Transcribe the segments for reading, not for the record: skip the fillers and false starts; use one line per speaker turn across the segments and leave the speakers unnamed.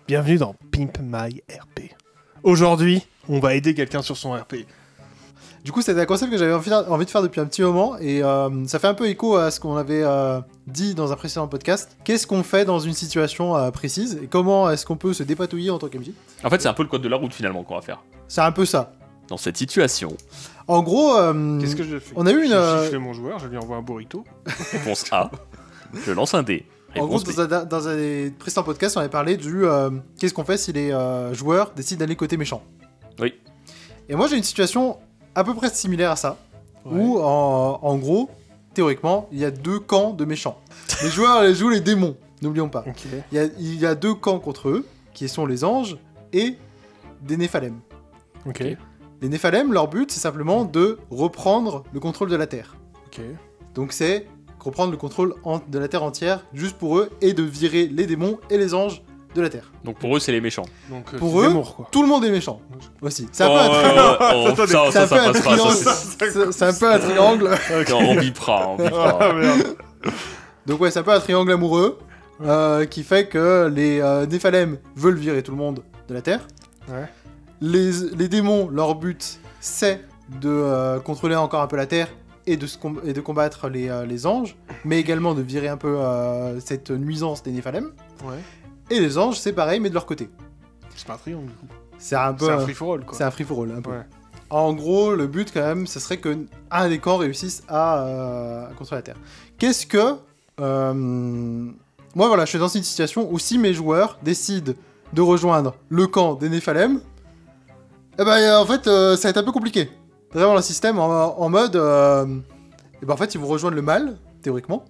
Bienvenue dans Pimp My RP. Aujourd'hui, on va aider quelqu'un sur son RP.
Du coup, c'était un concept que j'avais envie de faire depuis un petit moment et ça fait un peu écho à ce qu'on avait dit dans un précédent podcast. Qu'est-ce qu'on fait dans une situation précise et comment est-ce qu'on peut se dépatouiller en tant qu'MJ?
En fait, c'est un peu le code de la route finalement qu'on va faire.
C'est un peu ça.
Dans cette situation,
En gros,
Qu'est-ce que je fais?
on a eu une.
Je gifle mon joueur, je lui envoie un burrito.
réponse A, je lance un dé.
En gros,
Réponse B.
dans un précédent podcast, on avait parlé du qu'est-ce qu'on fait si les joueurs décident d'aller côté méchant.
Oui.
Et moi, j'ai une situation à peu près similaire à ça,
Ouais.
où en gros, théoriquement, il y a deux camps de méchants. Les joueurs jouent les démons, n'oublions pas.
Ok.
Il y a deux camps contre eux, qui sont les anges et des Néphalem.
Ok.
Les Néphalem, leur but, c'est simplement de reprendre le contrôle de la Terre.
Ok.
Donc c'est reprendre le contrôle de la Terre entière, juste pour eux, et de virer les démons et les anges de la Terre.
Donc pour eux, c'est les méchants.
Donc,
Pour
c'est
eux,
Zemmour, quoi.
Tout le monde est méchant, aussi. C'est un
Oh,
peu un triangle.
oh, ça,
C'est un peu un
passera.
triangle.
Ça,
C'est un peu un triangle.
on bipera, on bipera.
Ah merde.
Donc ouais, c'est un peu un triangle amoureux, qui fait que les Néphalem veulent virer tout le monde de la Terre.
Ouais.
Les démons, leur but, c'est de contrôler encore un peu la Terre et de combattre les anges, mais également de virer un peu cette nuisance des Néphalem.
Ouais.
Et les anges, c'est pareil, mais de leur côté.
C'est pas un triangle, du coup.
C'est un peu...
C'est un free-for-all, quoi.
C'est un free-for-all, un peu.
Ouais.
En gros, le but, quand même, ce serait que un des camps réussisse à contrôler la Terre. Qu'est-ce que... Moi, voilà, je suis dans une situation où si mes joueurs décident de rejoindre le camp des Néphalem, eh ben, en fait, ça va être un peu compliqué. Vraiment, le système en mode... eh ben, en fait, ils vont rejoindre le mal, théoriquement,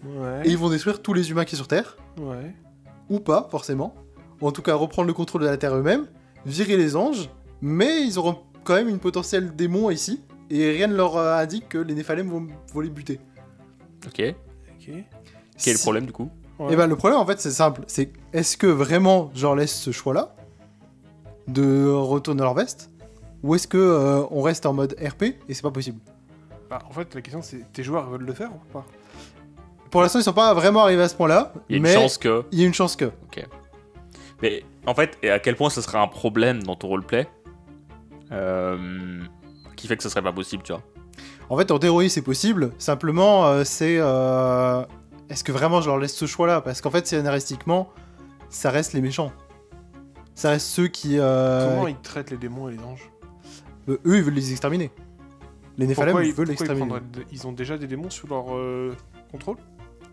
Ouais.
et ils vont détruire tous les humains qui sont sur Terre,
Ouais.
ou pas, forcément. Ou en tout cas, reprendre le contrôle de la Terre eux-mêmes, virer les anges, mais ils auront quand même une potentielle démon ici, et rien ne leur indique que les Néphalem vont les buter.
Ok. Quel
Ok.
est le problème du coup?
Ouais.
Et ben le problème en fait c'est simple, c'est est-ce que vraiment je leur laisse ce choix-là de retourner leur veste, ou est-ce que on reste en mode RP et c'est pas possible.
Bah, en fait, la question, c'est tes joueurs veulent le faire ou pas?
Pour l'instant ils sont pas vraiment arrivés à ce point-là,
Il y a une
mais
chance que.
il y a une chance que.
Mais en fait, et à quel point ce serait un problème dans ton roleplay qui fait que ce serait pas possible, tu vois?
En fait en théorie c'est possible, simplement c'est est-ce que vraiment je leur laisse ce choix-là, parce qu'en fait scénaristiquement ça reste les méchants. Ça reste ceux qui...
Comment ils traitent les démons et les anges?
eux ils veulent les exterminer. Les Néphalem
Pourquoi
veulent
ils prendraient
l'exterminer.
ils ont déjà des démons sous leur contrôle?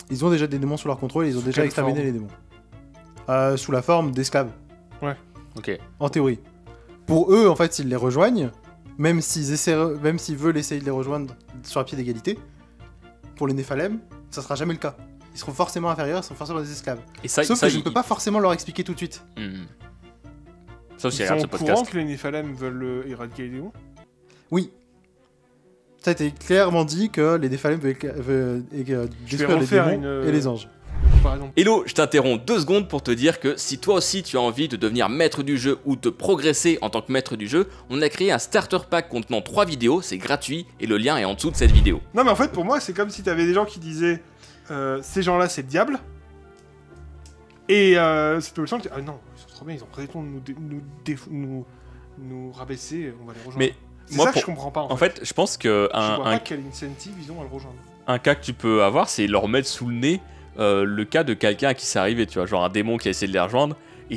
Ils ont déjà des démons sous leur contrôle et ils ont
Sous
déjà
quelle
exterminé
forme?
les démons. Sous la forme d'esclaves,
Ok.
en théorie. Pour eux, en fait, s'ils les rejoignent, même s'ils veulent essayer de les rejoindre sur un pied d'égalité, pour les Néphalem, ça sera jamais le cas. Ils seront forcément inférieurs, ils seront forcément des esclaves.
Et ça,
Sauf
ça,
que je ne peux pas forcément leur expliquer tout de suite.
Ça aussi,
Ils
regarde
sont
ce
au courant
podcast.
que les Néphalem veulent éradiquer les démons?
Oui. Ça a été clairement dit que les Néphalem veulent détruire les
refaire
démons et les anges.
Par exemple.
Hello, je t'interromps 2 secondes pour te dire que si toi aussi tu as envie de devenir maître du jeu ou de progresser en tant que maître du jeu, on a créé un starter pack contenant 3 vidéos, c'est gratuit et le lien est en dessous de cette vidéo.
Non, mais en fait, pour moi, c'est comme si t'avais des gens qui disaient ces gens-là, c'est le diable. Et c'est peu le gens qui disent ah non, ils sont trop bien, ils ont raison de nous rabaisser, on va les rejoindre.
Mais
c'est
moi,
ça que je comprends pas.
En fait, je pense que
je vois pas
un
quel incentive ils ont à le rejoindre.
cas que tu peux avoir, c'est leur mettre sous le nez le cas de quelqu'un à qui c'est arrivé, tu vois, genre un démon qui a essayé de les rejoindre et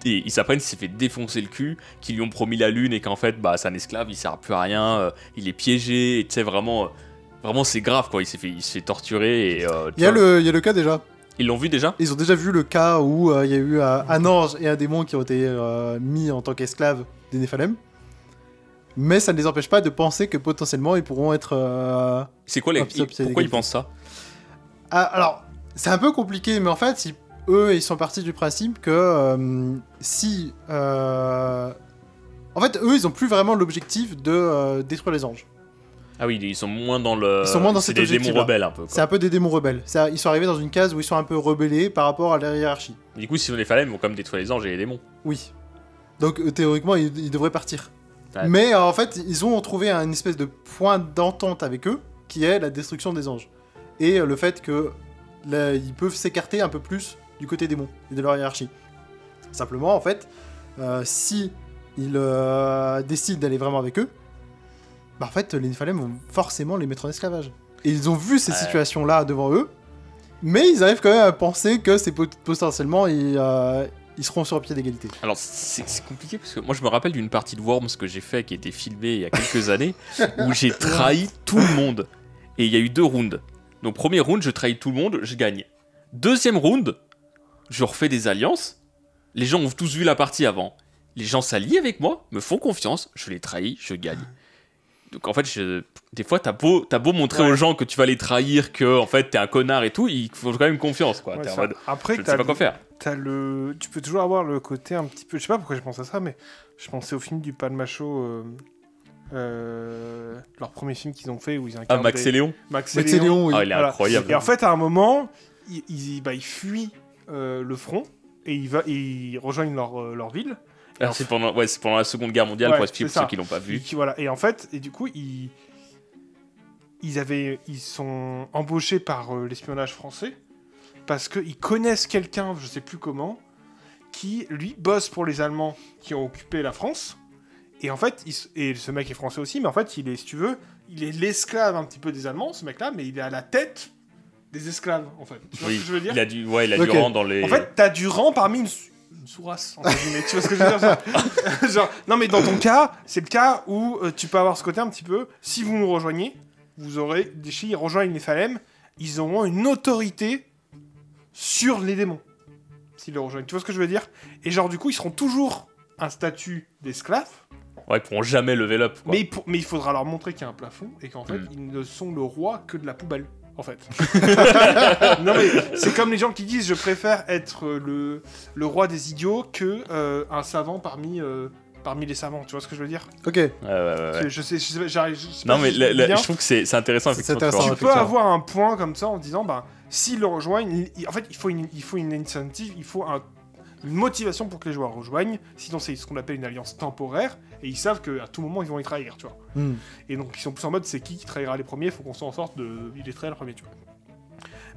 ils s'apprennent qu'il s'est fait défoncer le cul, qu'ils lui ont promis la lune et qu'en fait, bah, c'est un esclave, il sert plus à rien, il est piégé, et tu sais, vraiment c'est grave, quoi, il s'est fait torturer et...
Il y a le cas déjà.
Ils l'ont vu déjà?
Ils ont déjà vu le cas où il y a eu un ange et un démon qui ont été mis en tant qu'esclaves des Néphalem. Mais ça ne les empêche pas de penser que potentiellement ils pourront être...
C'est quoi pourquoi ils pensent ça?
Alors, c'est un peu compliqué, mais en fait, eux, ils sont partis du principe que si... En fait, eux, ils ont plus vraiment l'objectif de détruire les anges.
Ah oui, ils sont moins dans le...
Ils sont moins dans
c'est
cet
des démons
objectif-là.
rebelles un peu, quoi.
C'est un peu des démons rebelles. Ils sont arrivés dans une case où ils sont un peu rebellés par rapport à la hiérarchie.
Du coup, si on les fallait, ils vont quand même détruire les anges et les démons.
Oui. Donc, théoriquement, ils devraient partir.
Ouais.
Mais en fait, ils ont trouvé une espèce de point d'entente avec eux, qui est la destruction des anges. Et le fait que ils peuvent s'écarter un peu plus du côté démon et de leur hiérarchie. Simplement, en fait, si ils décident d'aller vraiment avec eux, bah en fait, les Néphalem vont forcément les mettre en esclavage. Et ils ont vu ces situations-là devant eux, mais ils arrivent quand même à penser que c'est potentiellement ils seront sur un pied d'égalité.
Alors c'est compliqué parce que moi je me rappelle d'une partie de Worms que j'ai fait qui a été filmée il y a quelques années où j'ai trahi tout le monde. Et il y a eu 2 rounds. Donc premier round, je trahis tout le monde, je gagne. Deuxième round, je refais des alliances. Les gens ont tous vu la partie avant. Les gens s'allient avec moi, me font confiance, je les trahis, je gagne. Donc en fait, des fois, t'as beau montrer aux gens que tu vas les trahir, que en fait t'es un connard et tout, il faut quand même confiance, quoi.
Ouais,
T'es en mode,
après,
je ne sais pas quoi faire.
Tu peux toujours avoir le côté un petit peu... Je sais pas pourquoi j'ai pensé à ça, mais je pensais au film du Palmacho, leur premier film qu'ils ont fait où ils incarnent...
Ah, Max et Léon.
Max et Léon,
oui.
Ah, il est incroyable.
Et en fait, à un moment, ils fuient le front et ils rejoignent leur ville.
Alors, c'est pendant la Seconde Guerre mondiale, pour expliquer pour ceux qui l'ont pas vu.
Voilà. Et en fait, du coup, ils sont embauchés par l'espionnage français parce qu'ils connaissent quelqu'un, je sais plus comment, qui, lui, bosse pour les Allemands qui ont occupé la France. Et en fait, et ce mec est français aussi, mais en fait, il est, si tu veux, il est l'esclave un petit peu des Allemands, ce mec-là, mais il est à la tête des esclaves, en fait. Tu vois ce que je veux dire ?
Il a du rang dans les...
En fait, t'as du rang parmi une sourasse, entre guillemets. Tu vois ce que je veux dire, ça genre, non, mais dans ton cas, c'est le cas où tu peux avoir ce côté un petit peu, si vous nous rejoignez, vous aurez, ils rejoignent les Néphalem, ils auront une autorité sur les démons, s'ils le rejoignent. Tu vois ce que je veux dire ? Et genre, du coup, ils seront toujours un statut d'esclave.
Ouais, ils pourront jamais level up, quoi.
Mais il faudra leur montrer qu'il y a un plafond et qu'en fait, ils ne sont le roi que de la poubelle. En fait. Non mais c'est comme les gens qui disent je préfère être le roi des idiots que un savant parmi les savants, tu vois ce que je veux dire ?
Ok.
Ouais.
Je sais
Non mais
bien.
je trouve que c'est intéressant.
C'est intéressant.
Tu peux avoir un point comme ça en disant bah s'ils le rejoignent, en fait il faut une incentive, il faut une motivation pour que les joueurs rejoignent, sinon c'est ce qu'on appelle une alliance temporaire, et ils savent qu'à tout moment ils vont les trahir, tu vois. Et donc ils sont plus en mode c'est qui trahira les premiers, il faut qu'on s'en sorte de les trahir les premiers, tu vois.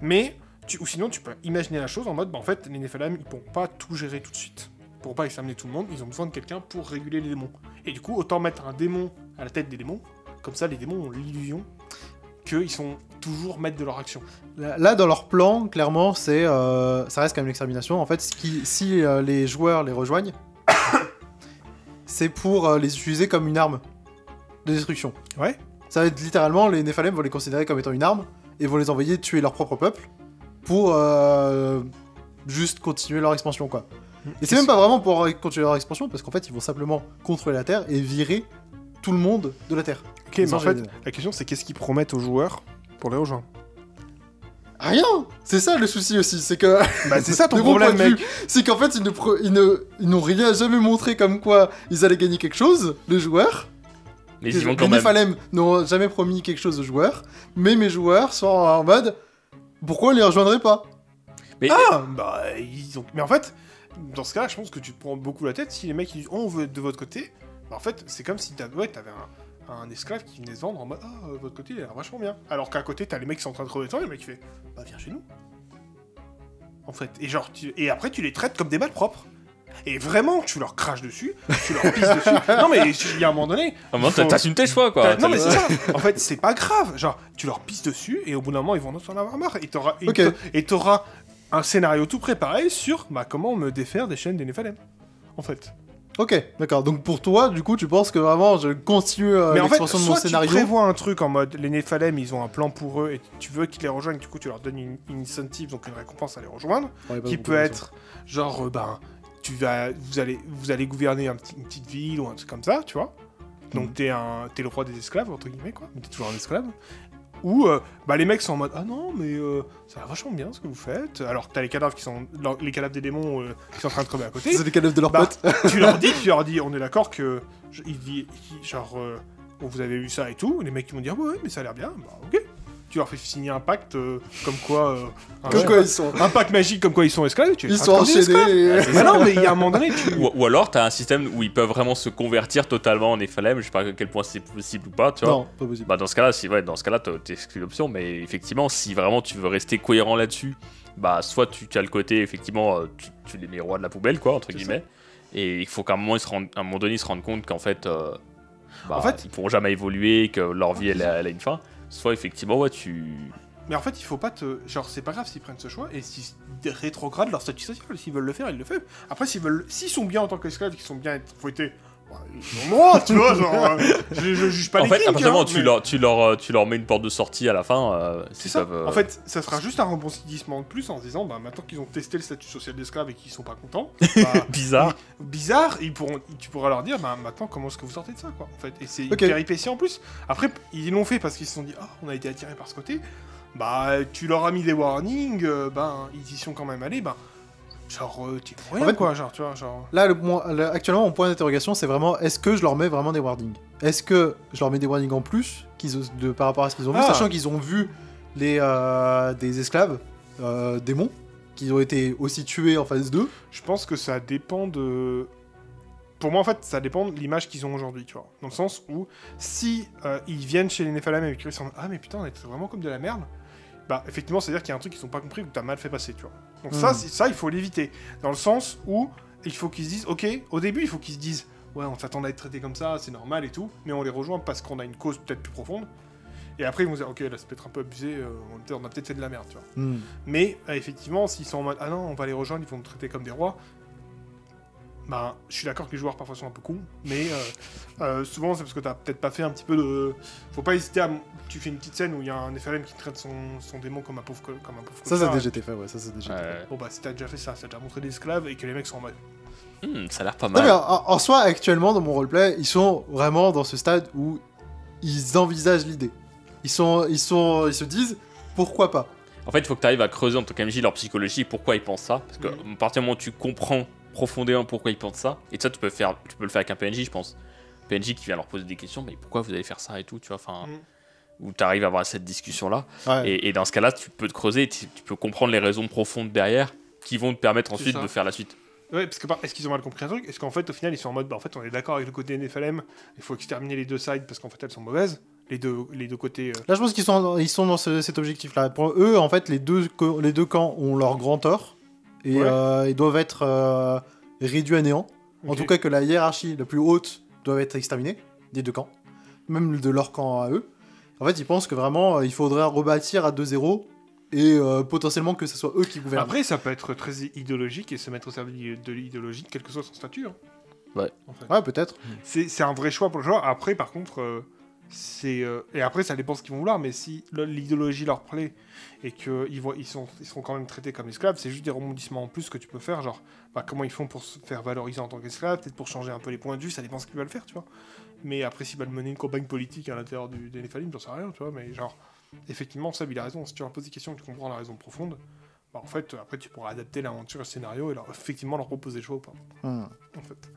Mais, ou sinon tu peux imaginer la chose en mode, bah en fait les Néphalem ils pourront pas tout gérer tout de suite, ils pourront pas exterminer tout le monde, ils ont besoin de quelqu'un pour réguler les démons. Et du coup autant mettre un démon à la tête des démons, comme ça les démons ont l'illusion qu'ils sont toujours maîtres de leur action.
Là, dans leur plan, clairement, ça reste quand même l'extermination. En fait, si les joueurs les rejoignent, c'est pour les utiliser comme une arme de destruction.
Ouais.
Ça va être littéralement, les Néphalem vont les considérer comme étant une arme et vont les envoyer tuer leur propre peuple pour juste continuer leur expansion, quoi. Et c'est même pas vraiment pour continuer leur expansion, parce qu'en fait, ils vont simplement contrôler la Terre et virer tout le monde de la Terre.
Ok, mais en fait, la question c'est qu'est-ce qu'ils promettent aux joueurs pour les rejoindre ?
Rien. C'est ça le souci aussi, c'est que...
Bah c'est ça ton
de mon
problème,
point de
mec.
vue, c'est qu'en fait, ils n'ont jamais montré comme quoi ils allaient gagner quelque chose, les joueurs.
Mais ils y vont
Les
quand même.
Néphalem n'ont jamais promis quelque chose aux joueurs, mais mes joueurs sont en mode... Pourquoi on les rejoindrait pas ?
Mais
Bah ils ont... Mais en fait, dans ce cas-là, je pense que tu te prends beaucoup la tête si les mecs ils disent oh, on veut être de votre côté. Bah en fait, c'est comme si t'avais un esclave qui venait se vendre en mode votre côté il a l'air vachement bien. Alors qu'à côté t'as les mecs qui sont en train de crever de faim et le mec qui fait bah viens chez nous. En fait, et genre et après tu les traites comme des malpropres. Et vraiment, tu leur craches dessus, tu leur pisses dessus. Non mais il y a un moment donné.
À un moment, t'assumes tes choix, quoi.
Non mais c'est ça. En fait, c'est pas grave. Genre, tu leur pisses dessus et au bout d'un moment, ils vont en avoir marre. Et t'auras un scénario tout préparé sur comment me défaire des chaînes des Néphalem. En fait.
Ok, d'accord. Donc pour toi, du coup, tu penses que vraiment je continue
mais en fait,
l'expansion de mon scénario.
Tu prévois un truc en mode les Néphalem, ils ont un plan pour eux et tu veux qu'ils les rejoignent, du coup tu leur donnes une incentive, donc une récompense à les rejoindre, qui peut être genre vous allez gouverner une petite ville ou un truc comme ça, tu vois. Donc t'es le roi des esclaves entre guillemets quoi, mais t'es toujours un esclave. Ou les mecs sont en mode ah non mais ça va vachement bien ce que vous faites. Alors t'as les cadavres les cadavres des démons qui sont en train de crever à côté.
C'est les cadavres de leurs potes.
tu leur dis on est d'accord que vous avez vu ça et tout. Les mecs ils vont dire ouais mais ça a l'air bien. Bah ok. tu leur fais signer un pacte comme quoi...
Comme quoi ils sont.
un pacte magique comme quoi ils sont esclaves, tu les
Ils
traites
sont
comme des esclaves.
enchaînés.
Mais non, mais il y a un moment donné, tu...
Ou alors, t'as un système où ils peuvent vraiment se convertir totalement en Néphalem. Je sais pas à quel point c'est possible ou pas, tu vois.
Non, pas possible.
Bah dans ce cas-là, t'exclus l'option, mais effectivement, si vraiment tu veux rester cohérent là-dessus, bah soit tu as le côté, effectivement, tu les mets rois de la poubelle, quoi, entre
C'est
guillemets, et il faut qu'à un moment, à un moment donné, ils se rendent compte qu'en fait,
En fait-
ils pourront jamais évoluer, que leur vie, elle a une fin. Soit effectivement, ouais, tu...
Mais en fait, il faut pas te... Genre, c'est pas grave s'ils prennent ce choix, et s'ils rétrogradent leur statut social, s'ils veulent le faire, ils le font. Après, s'ils sont bien en tant qu'esclaves, qu'ils sont bien fouettés, bah, ils ont le droit, tu vois, genre... je juge pas
En
les
fait,
kinks,
à partir du moment où
mais-
tu leur mets une porte de sortie à la fin,
C'est
s'ils
ça.
peuvent,
En fait, ça sera juste un rebondissement de plus en se disant, bah, maintenant qu'ils ont testé le statut social d'esclave et qu'ils sont pas contents, bah,
bizarre.
bizarre, tu pourras leur dire, bah, maintenant, comment est-ce que vous sortez de ça, quoi, en fait. Et c'est
Ok.
une péripétie en plus. Après, ils l'ont fait parce qu'ils se sont dit, ah, on a été attirés par ce côté. Bah, tu leur as mis des warnings, ben, ils y sont quand même allés, bah, genre, t'es pour rien,
En fait,
quoi, genre, tu vois, genre...
Là, actuellement, mon point d'interrogation, c'est vraiment est-ce que je leur mets vraiment des wardings? Est-ce que je leur mets des wardings en plus par rapport à ce qu'ils ont vu,
Ah.
sachant qu'ils ont vu des esclaves démons qui ont été aussi tués en phase 2?
Je pense que ça dépend de... Pour moi, en fait, ça dépend de l'image qu'ils ont aujourd'hui, tu vois. Dans le sens où, si ils viennent chez les Néphalem avec Chris en mode, ah, mais putain, on est vraiment comme de la merde, bah, effectivement, c'est-à-dire qu'il y a un truc qu'ils n'ont pas compris ou que t'as mal fait passer, tu vois. Donc ça, il faut l'éviter. Dans le sens où, il faut qu'ils se disent, ok, au début, il faut qu'ils se disent, ouais, on s'attend à être traité comme ça, c'est normal et tout, mais on les rejoint parce qu'on a une cause peut-être plus profonde. Et après, ils vont se dire, ok, là, c'est peut-être un peu abusé, on a peut-être fait de la merde, tu vois. Mais, effectivement, s'ils sont en mode, ah non, on va les rejoindre, ils vont nous traiter comme des rois, bah, je suis d'accord que les joueurs parfois sont un peu cons, mais souvent c'est parce que t'as peut-être pas fait un petit peu de... Faut pas hésiter à... Tu fais une petite scène où il y a un Néphalem qui traite son démon comme un pauvre
Ça, ça a
clochard.
déjà été fait, ouais, ça, c'est déjà été fait.
Bon bah si t'as déjà fait ça, t'as déjà montré des esclaves et que les mecs sont en mode...
Ça a l'air pas
Non,
mal.
mais en soi, actuellement, dans mon roleplay, ils sont vraiment dans ce stade où ils envisagent l'idée. Ils se disent, pourquoi pas?
En fait, il faut que tu arrives à creuser en tant qu'MJ leur psychologie, pourquoi ils pensent ça. Parce que à partir du moment où tu comprends profondément pourquoi ils pensent ça, et ça, tu peux le faire avec un PNJ, je pense. PNJ qui vient leur poser des questions, mais pourquoi vous allez faire ça et tout, tu vois, enfin... Où tu arrives à avoir cette discussion-là.
Ouais.
Et dans ce cas-là, tu peux te creuser, tu peux comprendre les raisons profondes derrière qui vont te permettre ensuite
ça.
de faire la suite.
Ouais, parce que est-ce qu'ils ont mal compris un truc? Est-ce qu'en fait, au final, ils sont en mode, bah en fait, on est d'accord avec le côté Néphalem, il faut exterminer les deux sides parce qu'en fait, elles sont mauvaises. Les deux côtés...
Là, je pense qu'ils sont dans cet objectif-là. Pour eux, en fait, les deux camps ont leur grand tort et ils doivent être réduits à néant. En
Ok.
tout cas, que la hiérarchie la plus haute doit être exterminée des deux camps, même de leur camp à eux. En fait, ils pensent que vraiment, il faudrait rebâtir à 2-0 et potentiellement que ce soit eux qui gouvernent.
Après, ça peut être très idéologique et se mettre au service de l'idéologie, quel que soit son statut. Hein.
Ouais.
En fait.
Ouais, peut-être.
C'est un vrai choix pour le joueur. Après, par contre, et après, ça dépend ce qu'ils vont vouloir, mais si l'idéologie leur plaît et qu'ils seront quand même traités comme esclaves, c'est juste des rebondissements en plus que tu peux faire. Genre, bah, comment ils font pour se faire valoriser en tant qu'esclaves, peut-être pour changer un peu les points de vue, ça dépend ce qu'ils veulent faire, tu vois. Mais après, s'ils veulent mener une campagne politique à l'intérieur des Néphalem, j'en sais rien, tu vois. Mais genre, effectivement, Seb, il a raison. Si tu leur poses des questions et que tu comprends la raison profonde, bah, en fait, après, tu pourras adapter l'aventure et le scénario et effectivement leur proposer le choix ou pas. En fait.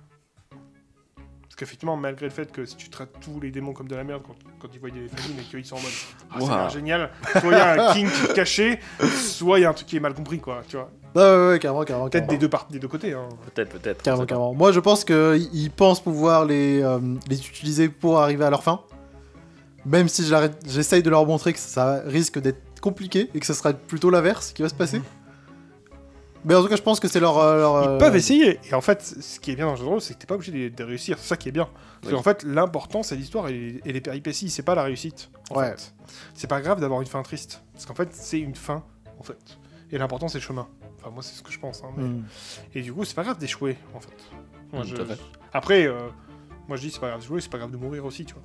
Parce qu'effectivement, malgré le fait que si tu traites tous les démons comme de la merde quand ils voient des Néphalem et qu'ils sont en mode ah, c'est l'air génial, soit il y a un king caché, soit il y a un truc qui est mal compris, quoi, tu vois.
Ouais, carrément.
Peut-être des deux côtés. Hein.
Peut-être.
Carrément. Moi, je pense qu'ils pensent pouvoir les utiliser pour arriver à leur fin. Même si j'essaye de leur montrer que ça risque d'être compliqué et que ce sera plutôt l'inverse qui va se passer. Mais en tout cas, je pense que c'est leur
Ils peuvent essayer. Et en fait, ce qui est bien dans le jeu de rôle, c'est que t'es pas obligé de réussir. C'est ça qui est bien. Parce qu'en fait, l'important, c'est l'histoire et les péripéties. C'est pas la réussite. En fait. C'est pas grave d'avoir une fin triste. Parce qu'en fait, c'est une fin. En fait. Et l'important, c'est le chemin. Enfin, moi, c'est ce que je pense. Hein, mais... Et du coup, c'est pas grave d'échouer, en fait. Moi,
tout à fait.
Après, moi, je dis, c'est pas grave d'échouer, c'est pas grave de mourir aussi, tu vois.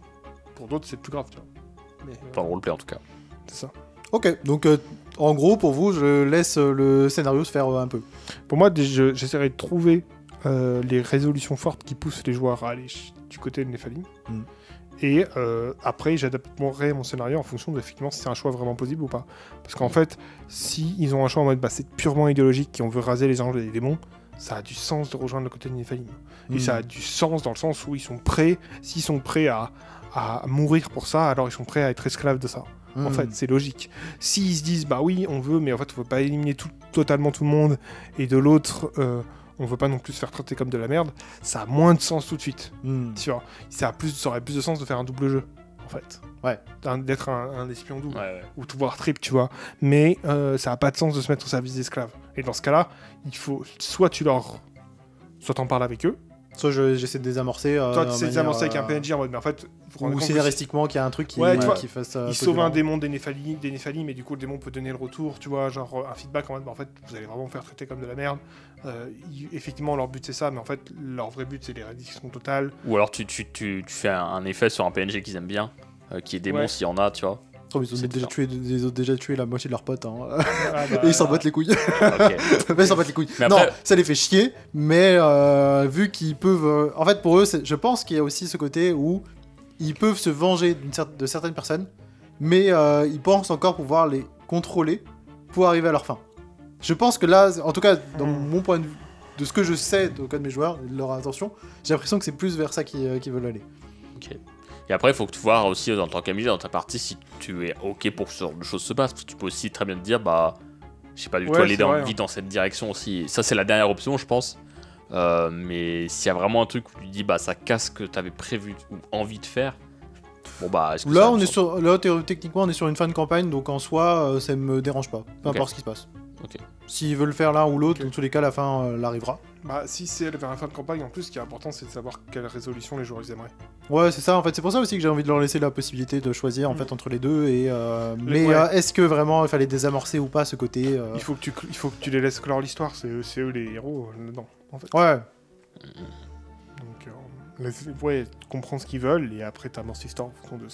Pour d'autres, c'est plus grave, tu vois. Mais,
Dans le roleplay, en tout cas.
c'est ça.
Ok, donc en gros, pour vous, je laisse le scénario se faire un peu.
Pour moi, j'essaierai de trouver les résolutions fortes qui poussent les joueurs à aller du côté de Néphalem. Et après, j'adapterai mon scénario en fonction de effectivement si c'est un choix vraiment possible ou pas. Parce qu'en fait, si ils ont un choix en mode bah, c'est purement idéologique, qui on veut raser les anges et les démons, ça a du sens de rejoindre le côté de Néphalem. Et ça a du sens dans le sens où ils sont prêts, s'ils sont prêts à mourir pour ça, alors ils sont prêts à être esclaves de ça. En fait, c'est logique. S'ils se disent, bah oui, on veut, mais en fait, on veut pas éliminer totalement tout le monde, et de l'autre, on veut pas non plus se faire traiter comme de la merde, ça a moins de sens tout de suite. Tu vois. Ça aurait plus de sens de faire un double jeu, en fait.
Ouais.
D'être un espion double.
Ouais.
Ou tout voir trip, tu vois. Mais ça a pas de sens de se mettre au service d'esclaves. Et dans ce cas-là, il faut soit t'en parles avec eux,
Soit j'essaie de désamorcer.
toi tu sais désamorcer avec un PNJ en mode, mais en fait, vous vous rendez
Ou
compte
scénaristiquement qu'il y a un truc qui,
Ouais, tu vois,
qui fasse.
il sauve un démon des Néphalim, et du coup le démon peut donner le retour, tu vois, genre un feedback en mode, bah, en fait, vous allez vraiment vous faire traiter comme de la merde. Effectivement, leur but c'est ça, mais en fait, leur vrai but c'est l'éradication totale.
Ou alors tu fais un effet sur un PNJ qu'ils aiment bien, qui est démon
Ouais.
s'il y en a, tu vois.
Ils ont déjà tué la moitié de leurs potes. Hein.
Ah, bah,
Et ils s'en battent les couilles.
Ok.
Mais ils s'en battent les couilles.
Mais
Non,
après-
ça les fait chier, mais vu qu'ils peuvent. En fait, pour eux, je pense qu'il y a aussi ce côté où ils peuvent se venger de certaines personnes, mais ils pensent encore pouvoir les contrôler pour arriver à leur fin. Je pense que là, en tout cas, dans mon point de vue, de ce que je sais au cas de mes joueurs et de leur intention, j'ai l'impression que c'est plus vers ça qu'ils veulent aller.
Ok. Et après, il faut que tu vois aussi en tant qu'ami dans ta partie si tu es ok pour que ce genre de choses se passe. Parce que tu peux aussi très bien te dire, bah, je sais pas du tout
Ouais,
aller
c'est vrai,
vite dans cette direction aussi. Ça, c'est la dernière option, je pense. Mais s'il y a vraiment un truc où tu dis, bah, ça casse ce que tu avais prévu ou envie de faire, bon, bah, est-ce que
Là,
ça
techniquement, on est sur une fin de campagne, donc en soi, ça me dérange pas. Peu
Ok.
importe ce qui se passe.
Ok.
S'ils veulent faire l'un ou l'autre,
Ok.
dans tous les cas, la fin l'arrivera.
Bah, si c'est vers la fin de campagne, en plus, ce qui est important, c'est de savoir quelle résolution les joueurs ils aimeraient.
Ouais, c'est ça. En fait, c'est pour ça aussi que j'ai envie de leur laisser la possibilité de choisir en fait entre les deux. Et mais
Ouais.
est-ce que vraiment il fallait désamorcer ou pas ce côté
Il faut que tu les laisses clore l'histoire, c'est eux les héros dedans, en fait.
Ouais.
Donc, ouais, comprends ce qu'ils veulent, et après t'amorces l'histoire en fonction de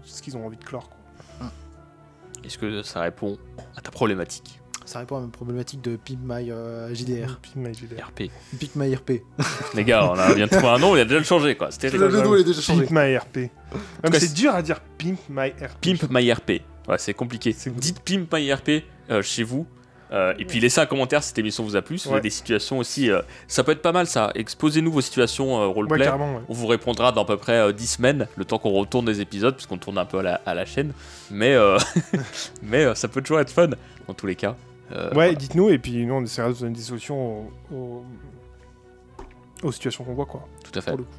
ce qu'ils ont envie de clore, quoi.
Est-ce que ça répond à ta problématique
Ça répond à ma problématique de Pimp My JDR.
Puis, mais j'ai l'air.
RP.
Pimp My RP.
Les gars, on a bien trouvé un nom, il a déjà changé, quoi. C'était
Le nom il est déjà changé.
Pimp My RP.
cas,
Mais c'est dur à dire Pimp My RP.
Pimp My RP. Ouais, c'est compliqué.
C'est-
Dites Pimp My RP chez vous. Et puis laissez un commentaire si cette émission vous a plu. Si vous avez
Ouais.
des situations aussi, ça peut être pas mal ça. Exposez-nous vos situations
Ouais,
roleplay.
carrément, ouais.
On vous répondra dans à peu près 10 semaines, le temps qu'on retourne des épisodes, puisqu'on tourne un peu à la chaîne. Mais, ça peut toujours être fun, dans tous les cas.
Ouais,
Voilà.
dites-nous, et puis nous on essaiera de vous donner des solutions aux situations qu'on voit, quoi.
Tout à fait.
Pour le coup.